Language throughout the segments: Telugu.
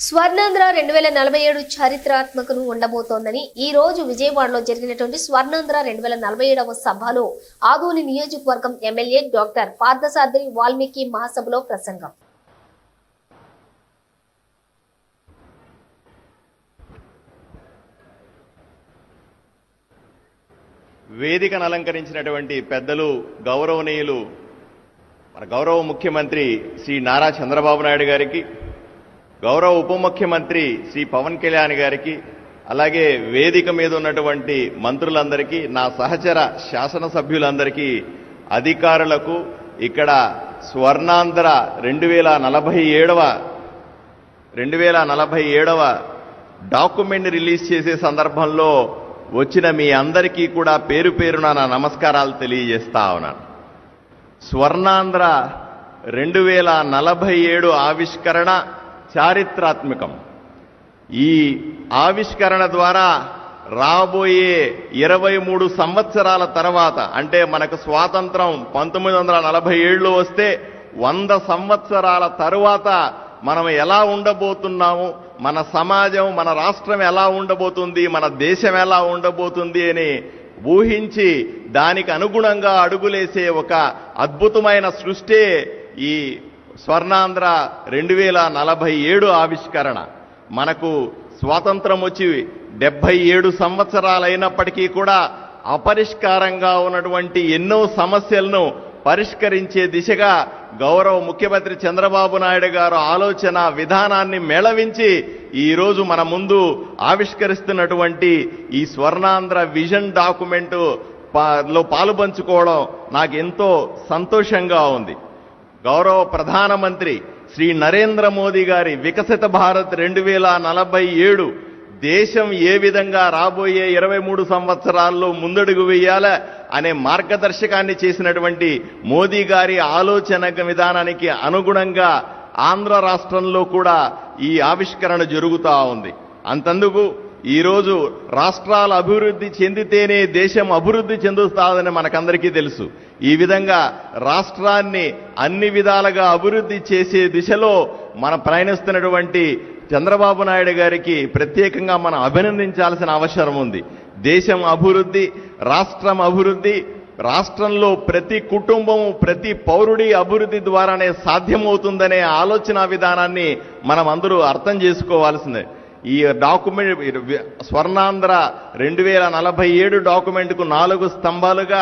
స్వర్ణాంధ్ర 2047 చారిత్రాత్మకను ఉండబోతోందని ఈ రోజు విజయవాడలో జరిగినటువంటి స్వర్ణాంధ్ర 2047వ సభలో ఆదోని నియోజకవర్గం ఎమ్మెల్యే డాక్టర్ పార్థసారథి వాల్మీకి మహాసభలో ప్రసంగం. వేదికను అలంకరించినటువంటి పెద్దలు గౌరవనీయులు మన గౌరవ ముఖ్యమంత్రి శ్రీ నారా చంద్రబాబు నాయుడు గారికి, గౌరవ ఉప ముఖ్యమంత్రి శ్రీ పవన్ కళ్యాణ్ గారికి, అలాగే వేదిక మీద ఉన్నటువంటి మంత్రులందరికీ, నా సహచర శాసనసభ్యులందరికీ, అధికారులకు, ఇక్కడ స్వర్ణాంధ్ర 2047వ డాక్యుమెంట్ రిలీజ్ చేసే సందర్భంలో వచ్చిన మీ అందరికీ కూడా పేరు పేరున నా నమస్కారాలు తెలియజేస్తా ఉన్నాను. స్వర్ణాంధ్ర 2047 ఆవిష్కరణ చారిత్రాత్మకం. ఈ ఆవిష్కరణ ద్వారా రాబోయే 23 సంవత్సరాల తర్వాత, అంటే మనకు స్వాతంత్రం 1947లో వస్తే 100 సంవత్సరాల తరువాత మనం ఎలా ఉండబోతున్నాము, మన సమాజం, మన రాష్ట్రం ఎలా ఉండబోతుంది, మన దేశం ఎలా ఉండబోతుంది అని ఊహించి దానికి అనుగుణంగా అడుగులేసే ఒక అద్భుతమైన సృష్టి ఈ స్వర్ణాంధ్ర 2047 ఆవిష్కరణ. మనకు స్వాతంత్రం వచ్చి 77 సంవత్సరాలైనప్పటికీ కూడా అపరిష్కారంగా ఉన్నటువంటి ఎన్నో సమస్యలను పరిష్కరించే దిశగా గౌరవ ముఖ్యమంత్రి చంద్రబాబు నాయుడు గారు ఆలోచన విధానాన్ని మేళవించి ఈరోజు మన ముందు ఆవిష్కరిస్తున్నటువంటి ఈ స్వర్ణాంధ్ర విజన్ డాక్యుమెంటు లో పాలుపంచుకోవడం నాకు ఎంతో సంతోషంగా ఉంది. గౌరవ ప్రధానమంత్రి శ్రీ నరేంద్ర మోదీ గారి వికసిత భారత్ 2047 దేశం ఏ విధంగా రాబోయే 23 సంవత్సరాల్లో ముందడుగు వేయాలా అనే మార్గదర్శకాన్ని చేసినటువంటి మోదీ గారి ఆలోచన విధానానికి అనుగుణంగా ఆంధ్ర రాష్ట్రంలో కూడా ఈ ఆవిష్కరణ జరుగుతూ ఉంది. అంతందుకు ఈరోజు రాష్ట్రాలు అభివృద్ధి చెందితేనే దేశం అభివృద్ధి చెందుతాదని మనకందరికీ తెలుసు. ఈ విధంగా రాష్ట్రాన్ని అన్ని విధాలుగా అభివృద్ధి చేసే దిశలో మనం ప్రయాణిస్తున్నటువంటి చంద్రబాబు నాయుడు గారికి ప్రత్యేకంగా మనం అభినందించాల్సిన అవసరం ఉంది. దేశం అభివృద్ధి, రాష్ట్రం అభివృద్ధి, రాష్ట్రంలో ప్రతి కుటుంబం, ప్రతి పౌరుడి అభివృద్ధి ద్వారానే సాధ్యమవుతుందనే ఆలోచన విధానాన్ని మనం అందరూ అర్థం చేసుకోవాల్సిందే. ఈ డాక్యుమెంట్ స్వర్ణాంధ్ర 2047 డాక్యుమెంట్కు 4 స్తంభాలుగా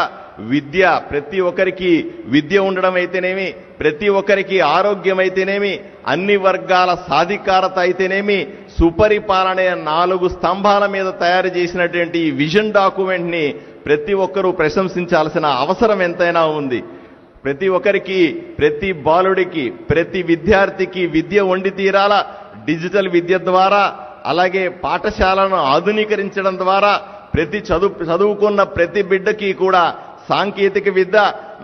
విద్య, ప్రతి ఒక్కరికి విద్య ఉండడం అయితేనేమి, ప్రతి ఒక్కరికి ఆరోగ్యం అయితేనేమి, అన్ని వర్గాల సాధికారత అయితేనేమి, సుపరిపాలన 4 స్తంభాల మీద తయారు చేసినటువంటి ఈ విజన్ డాక్యుమెంట్ని ప్రతి ఒక్కరూ ప్రశంసించాల్సిన అవసరం ఎంతైనా ఉంది. ప్రతి ఒక్కరికి, ప్రతి బాలుడికి, ప్రతి విద్యార్థికి విద్య వండి తీరాల. డిజిటల్ విద్య ద్వారా, అలాగే పాఠశాలను ఆధునీకరించడం ద్వారా చదువుకున్న ప్రతి బిడ్డకి కూడా సాంకేతిక విద్య,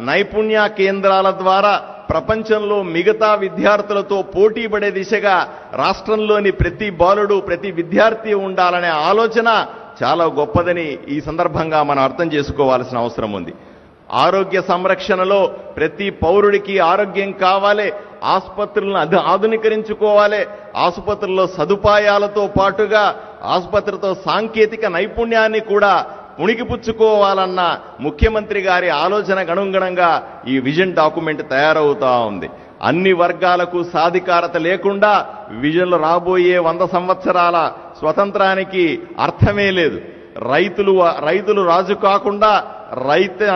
నైపుణ్య కేంద్రాల ద్వారా ప్రపంచంలో మిగతా విద్యార్థులతో పోటీ పడే దిశగా రాష్ట్రంలోని ప్రతి బాలుడు, ప్రతి విద్యార్థి ఉండాలనే ఆలోచన చాలా గొప్పదని ఈ సందర్భంగా మనం అర్థం చేసుకోవాల్సిన అవసరం ఉంది. ఆరోగ్య సంరక్షణలో ప్రతి పౌరుడికి ఆరోగ్యం కావాలి, ఆసుపత్రులను ఆధునీకరించుకోవాలి, ఆసుపత్రుల్లో సదుపాయాలతో పాటుగా ఆసుపత్రితో సాంకేతిక నైపుణ్యాన్ని కూడా పుణికిపుచ్చుకోవాలన్న ముఖ్యమంత్రి గారి ఆలోచనకు అనుగుణంగా ఈ విజన్ డాక్యుమెంట్ తయారవుతా ఉంది. అన్ని వర్గాలకు సాధికారత లేకుండా విజన్లో రాబోయే 100 సంవత్సరాల స్వతంత్రానికి అర్థమే లేదు. రైతులు రాజు కాకుండా,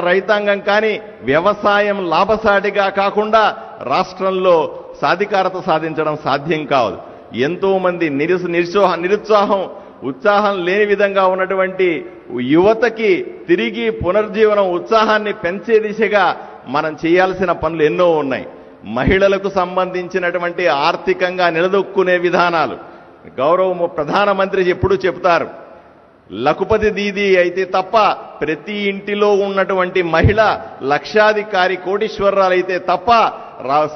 రైతాంగం కానీ వ్యవసాయం లాభసాటిగా కాకుండా రాష్ట్రంలో సాధికారత సాధించడం సాధ్యం కాదు. ఎంతో మంది నిరుత్సాహం, ఉత్సాహం లేని విధంగా ఉన్నటువంటి యువతకి తిరిగి పునర్జీవనం, ఉత్సాహాన్ని పెంచే దిశగా మనం చేయాల్సిన పనులు ఎన్నో ఉన్నాయి. మహిళలకు సంబంధించినటువంటి ఆర్థికంగా నిలదొక్కునే విధానాలు గౌరవ ప్రధానమంత్రి ఎప్పుడూ చెప్తారు. లఖపతి దీది అయితే తప్ప ప్రతి ఇంటిలో ఉన్నటువంటి మహిళ లక్షాధికారి, కోటీశ్వరరాలైతే తప్ప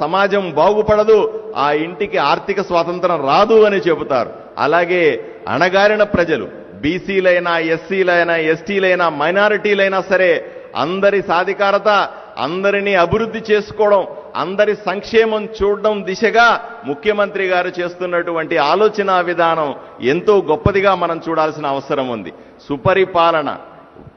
సమాజం బాగుపడదు, ఆ ఇంటికి ఆర్థిక స్వాతంత్రం రాదు అని చెబుతారు. అలాగే అణగారిన ప్రజలు, బీసీలైనా, ఎస్సీలైనా, ఎస్టీలైనా, మైనారిటీలైనా సరే అందరి సాధికారత, అందరినీ అభివృద్ధి చేసుకోవడం, అందరి సంక్షేమం చూడడం దిశగా ముఖ్యమంత్రి గారు చేస్తున్నటువంటి ఆలోచన విధానం ఎంతో గొప్పదిగా మనం చూడాల్సిన అవసరం ఉంది. సుపరిపాలన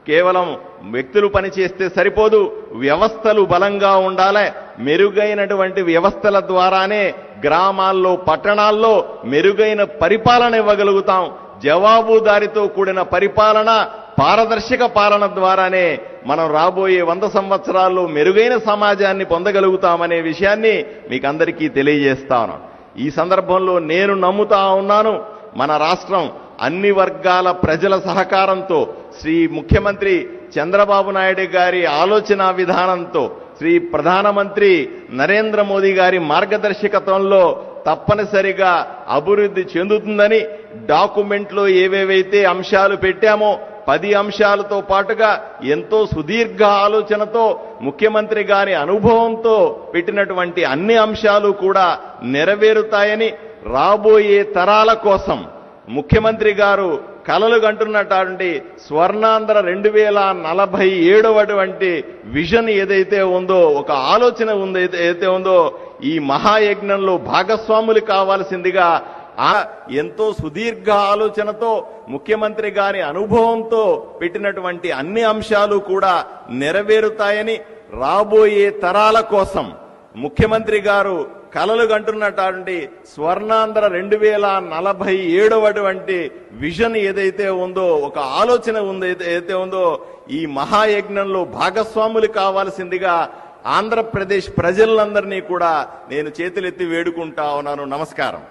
కేవలం వ్యక్తులు పనిచేస్తే సరిపోదు, వ్యవస్థలు బలంగా ఉండాలి. మెరుగైనటువంటి వ్యవస్థల ద్వారానే గ్రామాల్లో పట్టణాల్లో మెరుగైన పరిపాలన ఇవ్వగలుగుతాం. జవాబుదారీతో కూడిన పరిపాలన, పారదర్శక పాలన ద్వారానే మనం రాబోయే 100 సంవత్సరాల్లో మెరుగైన సమాజాన్ని పొందగలుగుతామనే విషయాన్ని మీకు అందరికీ తెలియజేస్తాను. ఈ సందర్భంలో నేను నమ్ముతా ఉన్నాను, మన రాష్ట్రం అన్ని వర్గాల ప్రజల సహకారంతో, శ్రీ ముఖ్యమంత్రి చంద్రబాబు నాయుడు గారి ఆలోచన విధానంతో, శ్రీ ప్రధానమంత్రి నరేంద్ర మోదీ గారి మార్గదర్శకత్వంలో తప్పనిసరిగా అభివృద్ధి చెందుతుందని, డాక్యుమెంట్లో ఏవేవైతే అంశాలు పెట్టామో 10 అంశాలతో పాటుగా ఎంతో సుదీర్ఘ ఆలోచనతో ముఖ్యమంత్రి గారి అనుభవంతో పెట్టినటువంటి అన్ని అంశాలు కూడా నెరవేరుతాయని, రాబోయే తరాల కోసం ముఖ్యమంత్రి గారు కలలు కంటున్నటువంటి స్వర్ణాంధ్ర 2047 విజన్ ఏదైతే ఉందో, ఒక ఆలోచన ఏదైతే ఉందో, ఈ మహాయజ్ఞంలో భాగస్వాములు కావాల్సిందిగా ఎంతో సుదీర్ఘ ఆలోచనతో ముఖ్యమంత్రి గారి అనుభవంతో పెట్టినటువంటి అన్ని అంశాలు కూడా నెరవేరుతాయని, రాబోయే తరాల కోసం ముఖ్యమంత్రి గారు కలలు కంటున్నటువంటి స్వర్ణాంధ్ర 2047 విజన్ ఏదైతే ఉందో, ఒక ఆలోచన ఏదైతే ఉందో, ఈ మహాయజ్ఞంలో భాగస్వాములు కావాల్సిందిగా ఆంధ్రప్రదేశ్ ప్రజలందరినీ కూడా నేను చేతులెత్తి వేడుకుంటా ఉన్నాను. నమస్కారం.